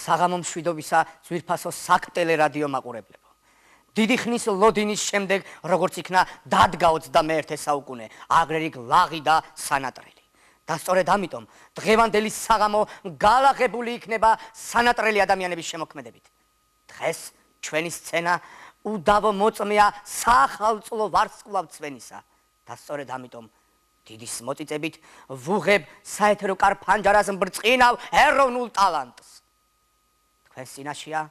საღამო მშვიდობისა ძვირფასო საκτელერადიო მაყურებლებო. დიდი ხნის ლოდინის შემდეგ როგორც იქნა დადგა 21 საუკუნე, აგრერიგ ლაღი და სანატრელი. და სწორედ ამიტომ დღევანდელი საღამო გალაღებული იქნება სანატრელი ადამიანების შემოქმედებით. დღეს ჩვენი სცენა უდავო მოწმეა სახალწლო ვარსკვლავ წვენისა და სწორედ ამიტომ დიდის მოწიწებით ვუღებ საეთერო კარფანჯარას მბრწყინავ ეროვნულ ტალანტს. თქვენ წინაშეა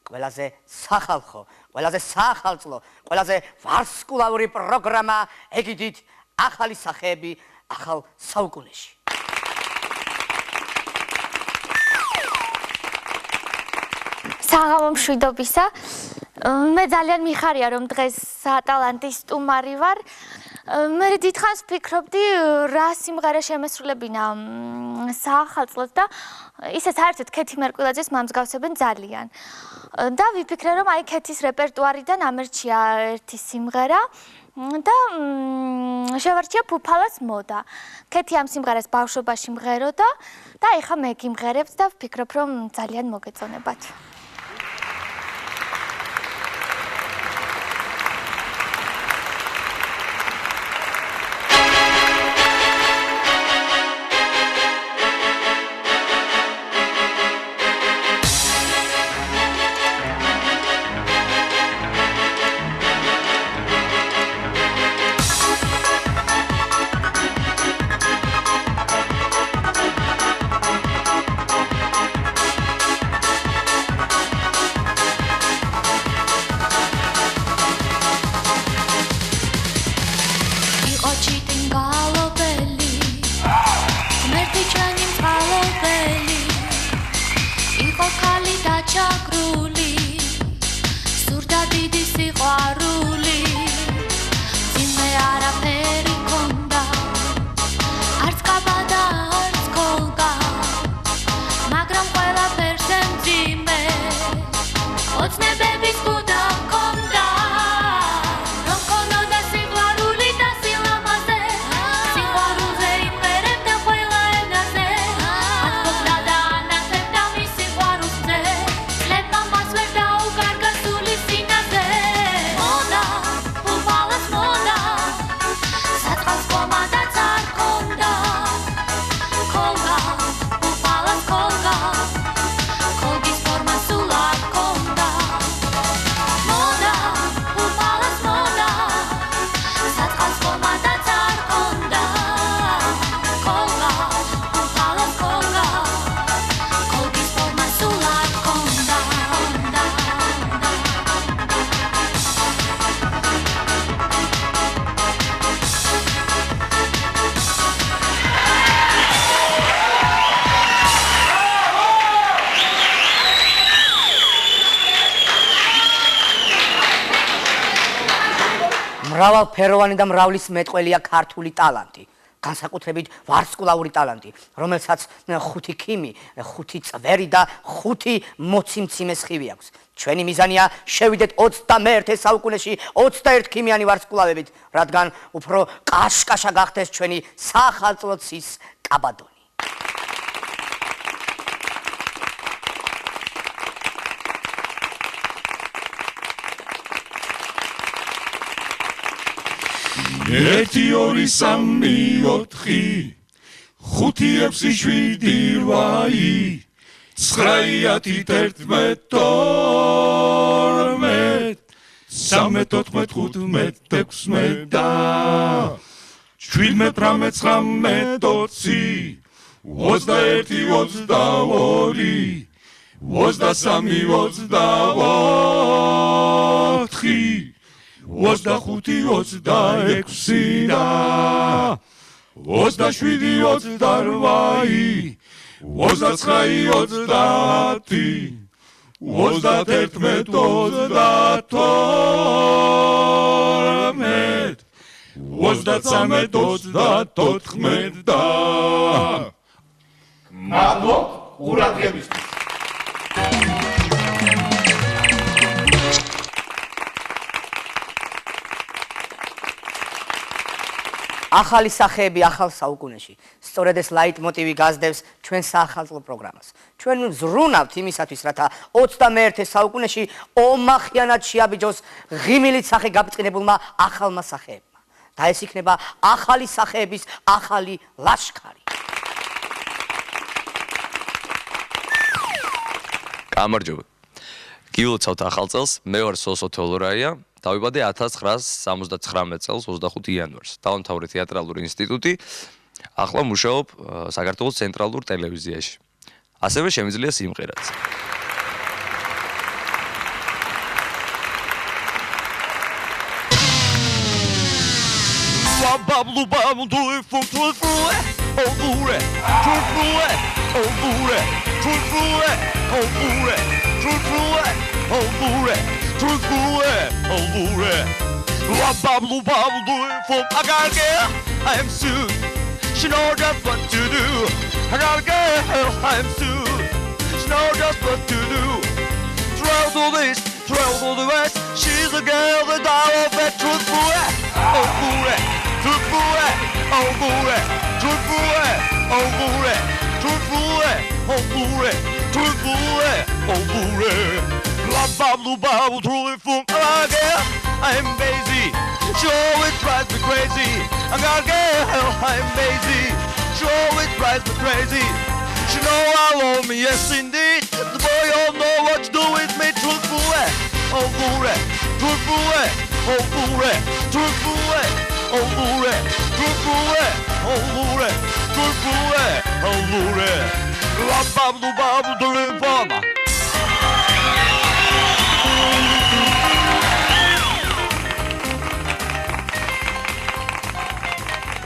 ყველაზე სახალხო, ყველაზე სახალწლო, ყველაზე ვარსკვლავური პროგრამა, ეგიდით ახალი სახეები ახალ საუკუნეში. საღამო მშვიდობისა. მე ძალიან მიხარია რომ დღეს სატალანტის სტუმარი ვარ. მე დიდხანს ვფიქრობდი რა სიმღერა შემესრულებინა საახალწლოდ და ისე საერთოდ ქეთი მერკვილაძეს მომსგავსებენ ძალიან. და ვიფიქრე რომ აი ქეთის რეპერტუარიდან ამერჩია ერთი სიმღერა და შევარჩია ფუფალას მოდა. ქეთი ამ სიმღერას ბავშვობაში მღეროდა და ეხლა მე გიმღერებთ და ვფიქრობ რომ ძალიან მოგეწონებათ. მრავალფეროვანი და მრავლის მეტყველია ქართული ტალანტი, განსაკუთრებით ვარსკვლავური ტალანტი, რომელსაც 5 ქიმი, 5 წვერი და 5 მოციმციმე სხივი აქვს. ჩვენი მიზანია შევიდეთ 21 საუკუნეში 21 ქიმიანი ვარსკვლავებით, რადგან უფრო კაშკაშა გახდეს ჩვენი სახალწლო ცის კაბადონი. ერთი ორი სამი ოთხი ხუთი ექვსი შვიდი რვაი ცხრაათი თერთმეტ თორმეტ სამეთ ოთხმეტ ხუთმეტ ექვსმეტ და შვიდმეტ რამე ცხრამეტ ოცი 21 22 23 24 25 26 და 27 28 და მადლობ ყურადღებისთვის. ახალი სახეები ახალ საუკუნეში. სწორედ ეს ლაიტმოტივი გასდევს ჩვენ საახალწლო პროგრამას. ჩვენ ვზრუნავთ იმისათვის, რათა 21 საუკუნეში ომახიანად შეაბიჯოს ღიმილით სახე გაბწყინებულმა ახალმა სახეებმა. და ეს იქნება ახალი სახეების ახალი ლაშქარი. გამარჯობა. გილოცავთ ახალ წელს, მე ვარ სოსო თოლორაია, დავიბადე 1979 წელს 25 იანვარს. დავამთავრე თეატრალური ინსტიტუტი, ახლა მუშაობ საქართველოს ცენტრალურ ტელევიზიაში. ასევე შემიძლია სიმღერაც. I'm soon. She knows just what to do. I gotta get her. I'm soon. She knows just what to do. Travel to the east, travel to the west. She's a girl that I love that truthful. Oh, boy, truthful. Oh, boy, truthful. Oh, boy, truthful. Oh, boy, truthful. Oh, boy. La bablu bablu truly from again. I'm busy. She always drives me crazy. I gotta get her. I'm busy. She always drives me crazy. She know I love me, yes indeed. The boy all know what to do with me. Truthful. Oh, boy, truthful. Oh, boy, truthful. Oh, boy, truthful. Oh, boy, truthful. Oh, boy. La bablu bablu truly from.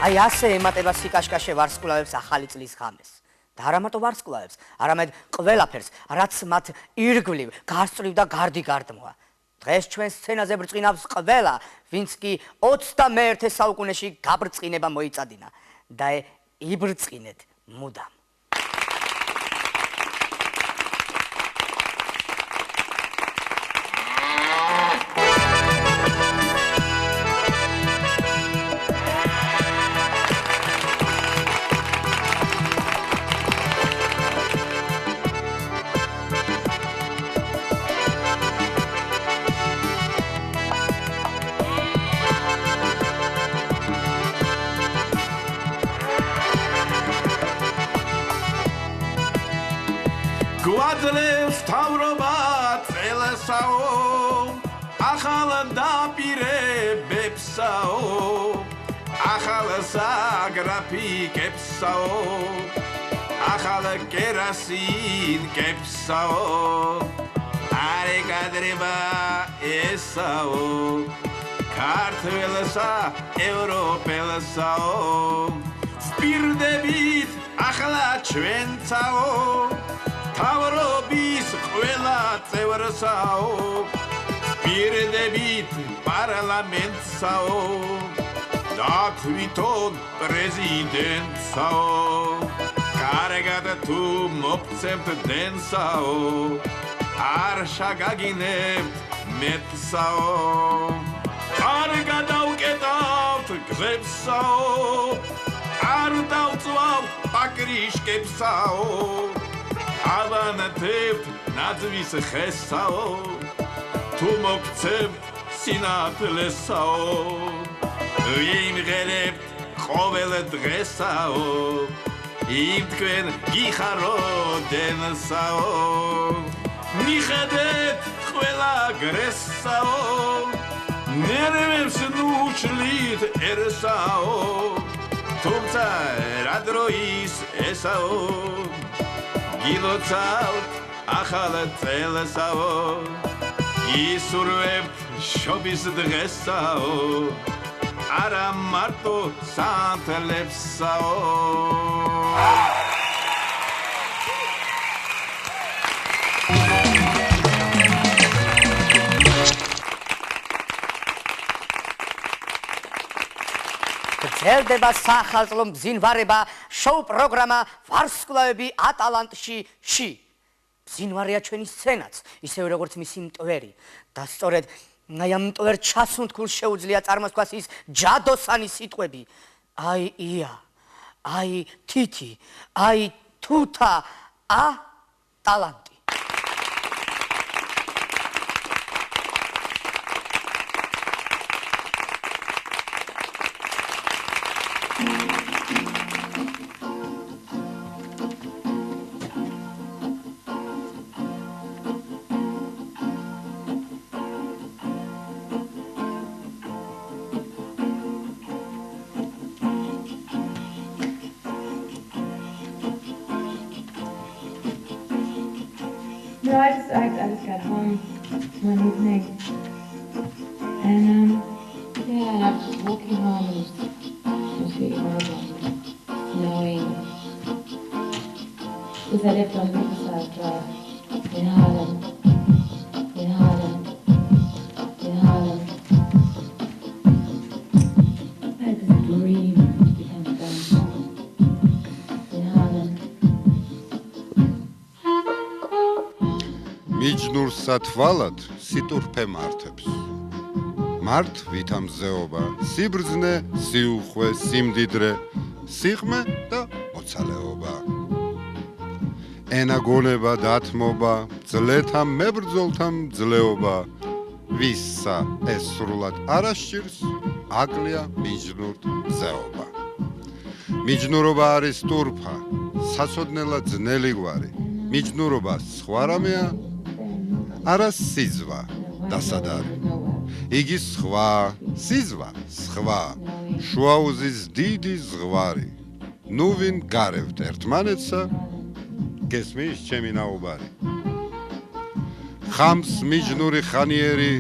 აი ასე ემატება სიკაშკაშე ვარსკვლავებს ახალი წლის ღამეს. და არა მარტო ვარსკვლავებს, არამედ ყველაფერს, რაც მათ ირგვლივ, გასწვრივ და გარდი გარდმოა. დღეს ჩვენ სცენაზე ბრწყინავს ყველა, ვინც კი 21 საუკუნეში გაბრწყინება მოიწადინა და იბრწყინეთ მუდამ. გვაძლევს თავრობა წელსაო ახალ დაპირებებსაო ახალ საგრაფიკებსაო ახალ კერასინკებსაო არე გადრება ესაო ქართველსა ევროპელსაო ვპირდებით ახლა ჩვენცაო თავრობის ყველა წევრსაო პირდებით პარლამენტსაო და თვითონ პრეზიდენტსაო კარგად თუ მოგცემთ დენსაო არ შაგაგინებთ მეტსაო არ გადავკეტავთ გზებსაო არ დავწვავთ პაკრიშკებსაო ავანათებთ ნაძვის ხესაო თუ მოგცემთ სინათლესაო ვიმღერებთ ყოველ დღესაო იმ თქვენ გიხაროდენსაო მიხედეთ ყველა გრესაო ნერვებს ნუჩლით ერსაო თუმცა რა დროის ესაო გილოცავთ ახალ წელსაო გისურვებთ შობის დღესაო არა მარტო სანთლებსაო გრძელდება საახალწლო მძინვარება შოუ პროგრამა ვარსკვლავები ატალანტში ში. მძინვარეა ჩვენი სცენაც, ისევე როგორც მისი მტვერი. და სწორედ აი ამ მტვერ ჩასუნთქულს შეუძლია წარმოსთქვას ის ჯადოსანი სიტყვები. აი ია, აი თითი, აი თუთა, ტალანტი. No, I just got home one evening, and yeah, I was just walking home and it was really horrible, snowing. Because I lived on Riverside Drive in Harlem, in Harlem. I had this dream to become a dancer in Harlem. მიჯნურსა თვალად სიტურფე მართებს. მართ ვითამზეობა, სიბრძნე, სიუხვე, სიმდიდრე, სიღმე და მოცალეობა. ენა გონება დათმობა, ძლეთა მებრძოლთა მძლეობა. ვისა ეს სრულად არასჭირს, აკლია მიჯნურთ მზეობა. მიჯნურობა არის ტურფა, საცოდნელად ძნელი გვარი. მიჯნურობა სხვა რამეა, არა სიზვა დასადარი. იგი სხვა, სიზვა სხვა, შუაუზის დიდი ზღვარი. ნუ ვინ გარევთ ერთმანეთსა, გესმის ჩემი ნაუბარი. ხამს მიჯნური ხანიერი,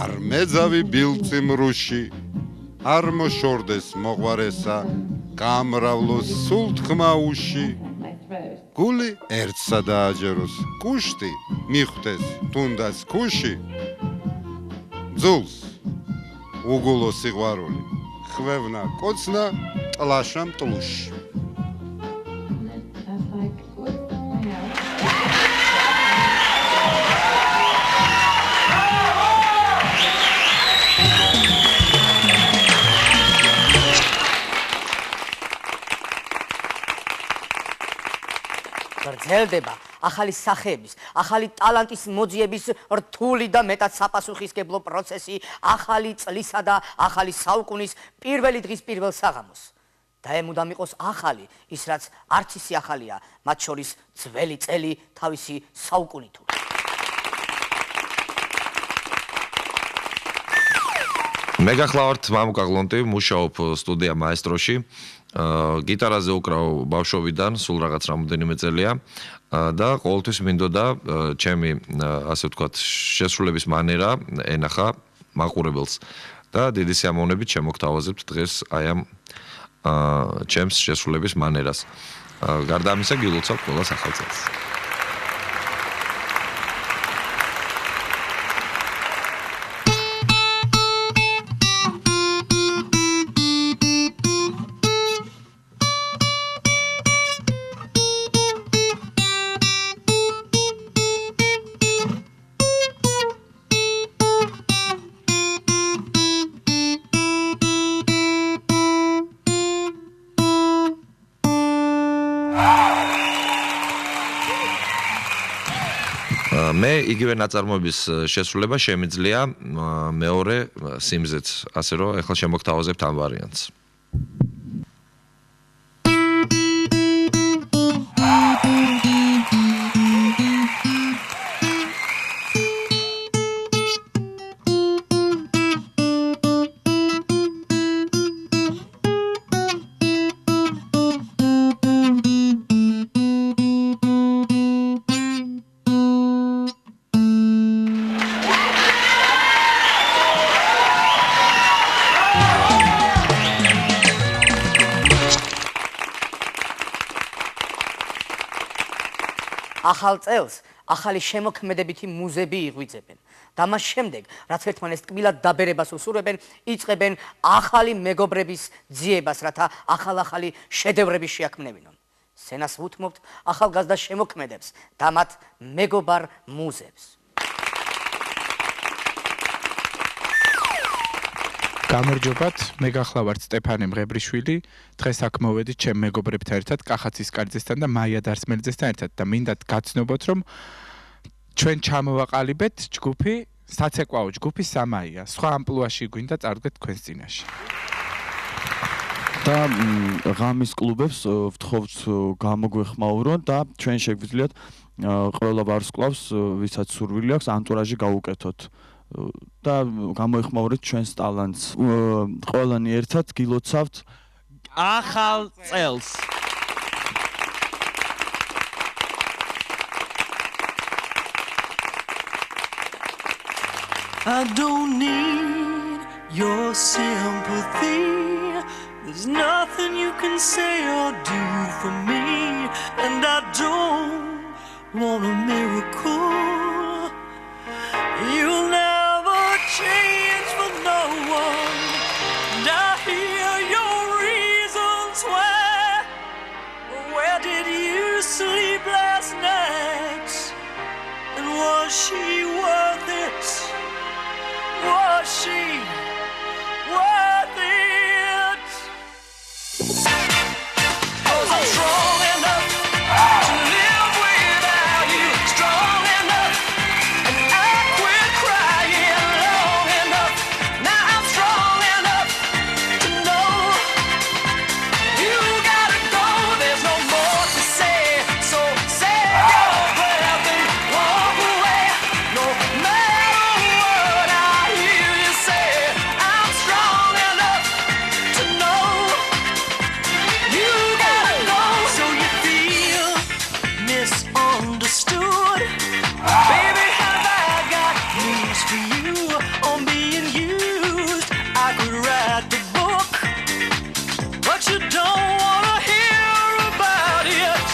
არ მეძავი ბილწი მრუში, არ მოშორდეს მოყვარესა, გამრავლოს სულ თქმა უში. გული ერთსა დააჯეროს, კუშტი მიხვდეს თუნდაც ქუში. ძულს უგულო სიყვარული, ხვევნა კოცნა ტლაშა მტლუში. That's like, what's going on? გრძელდება ახალი სახეების, ახალი ტალანტის მოძიების რთული და მეტად საპასუხისმგებლო პროცესი ახალი წლისა და ახალი საუკუნის პირველი დღის პირველ საღამოს. და ემუდამ იყოს ახალი, ის რაც არც ისე ახალია, მათ შორის ძველი წელი თავისი საუკუნით. მე გახლავართ მამუკა გლონტი, მუშაობ სტუდია მაესტროში. გიტარაზე უკრავ ბავშვობიდან, სულ რაღაც რამოდენიმე წელია და ყოველთვის მინდოდა ჩემი ასე ვთქვათ შესრულების მანერა ენახა მაყურებელს და დიდი სიამოვნებით შემოგთავაზებთ დღეს აი ამ ჩემს შესრულების მანერას. გარდა ამისა გილოცავ ყველას ახალ წელს. მე იგივე ნაწარმოების შესრულება შემიძლია მეორე სიმზეც, ასე რომ ახლა შემოგთავაზებთ ამ ვარიანტს. ახალ წელს ახალი შემოქმედებითი მუზები იღვიძებენ და მას შემდეგ, რაც ერთმანეთს ტკბილად დაბერებას უსურვებენ, იწყებენ ახალი მეგობრების ძიებას, რათა ახალ-ახალი შედევრები შეაქმნევინონ. სცენას ვუთმობთ ახალგაზრდა შემოქმედებს და მათ მეგობარ მუზებს. გამარჯობათ, მე გახლავართ სტეფანე მღებრიშვილი. დღეს აქ მოვედით ჩემ მეგობრებთან ერთად, კახაცის კარიძესთან და მაია დარსმელიძესთან ერთად და მინდათ გაცნობოთ, რომ ჩვენ ჩამოვაყალიბეთ ჯგუფი, საცეკვაო ჯგუფი სამაია. სხვა ამპლუაში გვინდა წარდგეთ თქვენს წინაშე. და ღამის კლუბებს ვთხოვთ გამოგვეხმაურონ და ჩვენ შეგვიძლიათ ყველა ვარსკვლავს, ვისაც სურვილი აქვს, ანტურაჟი გავუკეთოთ. და გამოეხმაურეთ ჩვენს ტალანტს. ყველანი ერთად გილოცავთ ახალ წელს. I don't need your sympathy. There's nothing you can say or do for me, and I don't want a miracle. You'll never change for no one, and I hear your reasons why. Where did you sleep last night? And was she worth it? Was she worth it? 'Cause I'm strong enough to live without you, strong enough, and I quit crying long enough. Now I'm strong enough to know you gotta go. There's no more to say, so save your breath and walk away. No matter what I hear you say, I'm strong enough to know you gotta go. So you feel misunderstood, baby? Have I got news for you on being used? I could write the book, but you don't wanna hear about it.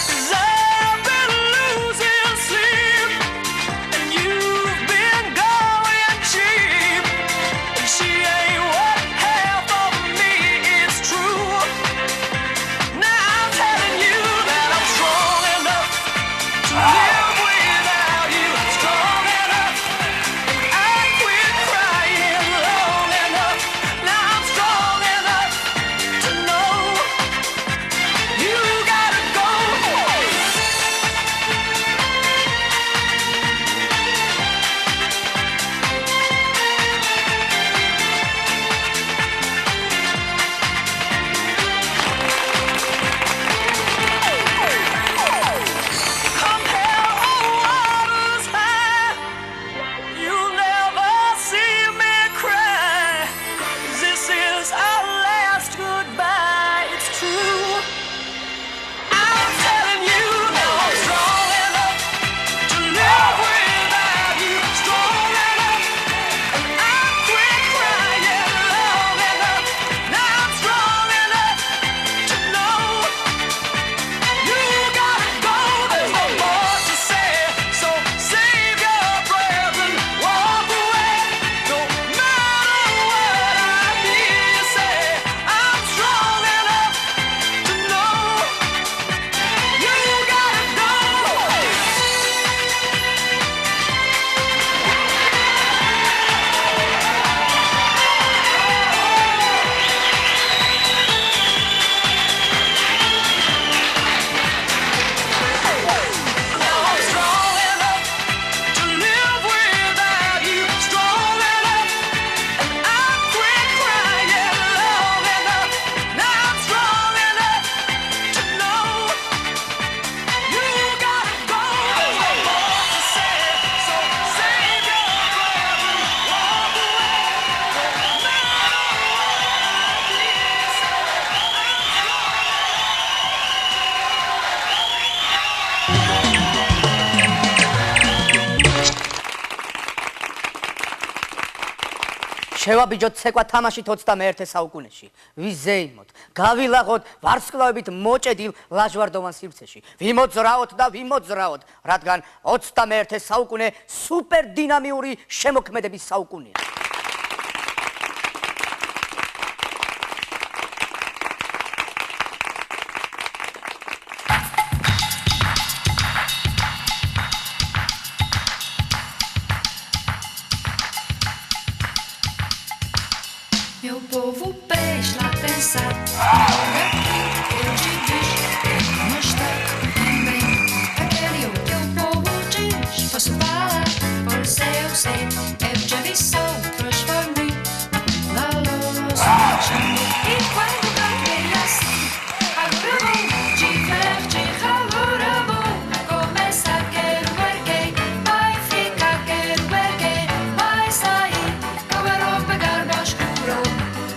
'Cause I've been losing sleep, and you've been going cheap. And she ain't what half of me is true. Now I'm telling you that I'm strong enough to live without you, strong enough, and I quit crying long enough. Now I'm strong enough to know you gotta go. Come hell or waters high, you'll never see me cry. This is our last goodbye, it's true. I'm telling you now I'm strong enough to live without you, strong enough, and I quit crying long enough. Now I'm strong enough to know you gotta go. There's no more to say, so save your breath and walk away. No matter what I hear you say, I'm strong enough to know you gotta go. Now I'm strong enough to live without you, strong enough, and I quit crying long enough. Now I'm strong enough to know you gotta go. There's no more to say, so save your breath and walk away. No matter what I hear you say, I'm შევაბიჯოთ ცეკვა თამაშით 21 საუკუნეში. ვიზეიმოთ, გავილაღოთ ვარსკვლავებით მოჭედილ ლაჟვარდოვან სივრცეში. ვიმოძრაოთ და ვიმოძრაოთ, რადგან 21 საუკუნე სუპერდინამიური შემოქმედების საუკუნეა. Meu povo peixe lá pensar. Olha aqui, eu te diz, não está também. Aquele o que o povo diz, posso falar, por ser eu sei. Eu já vi só, transformei. La louça, e quando cantei assim, agora vou divertir, agora vou começar, quero erguer, vai ficar, quero erguer, vai sair, agora vou pegar mais escuro,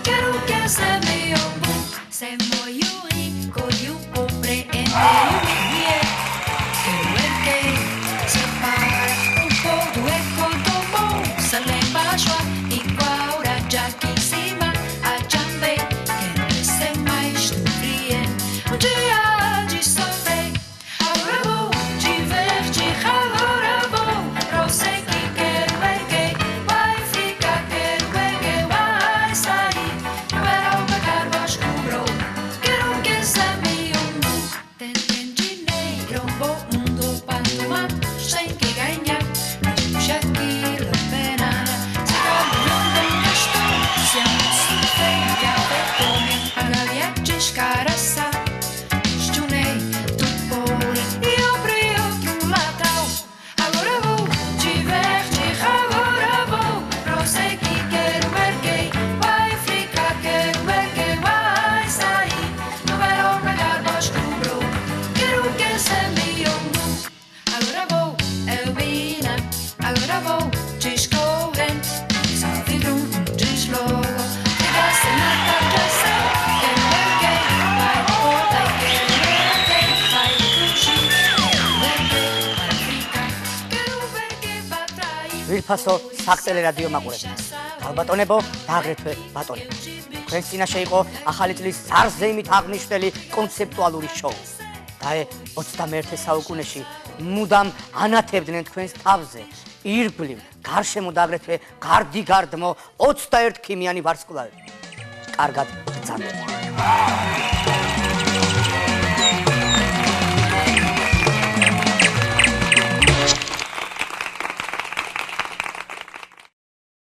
quero que se me ombu, se moi o rico e o pobre entre o dinheiro, quero erguer, separa um pouco e quanto bom, se lembra igual a aqui em cima, a também, quero que se mais surpreende, um dia de sofrer, agora vou divertir, agora vou prosseguir, quero erguer, vai ficar, quero erguer, vai sair, não era o pegar mais escuro, quero que se me ombu, tem dinheiro, bom mundo para tomar, sem que ganhar, puxa aquilo a pena, se calhar siamo sofrenti a vergogna, alla via descaraça, estunei, tu poli, io brilho do Natal. Agora vou divertir, agora vou prosseguir, quero erguer, vai ficar, quero erguer, vai sair, não vai pegar mais escuro, quero que se me ombu. Agora vou, Elvina, agora vou, descorrente, salve grum, deslogo. ვირფასო საყტელი რადიო მაყურებელს. ალბატონებო და აგრეთვე ბატონებო. თქვენს წინაშე იყო ახალი წლის ზარზეიმით აღნიშნული კონცეპტუალური შოუ. და 21 საუკუნეში მუდამ ანათებდნენ თქვენს თავზე ირგვლივ, გარშემო და აგრეთვე გარდიგარდმო 21 ქიმიანი ვარსკვლავები. კარგად ბრძანეთ.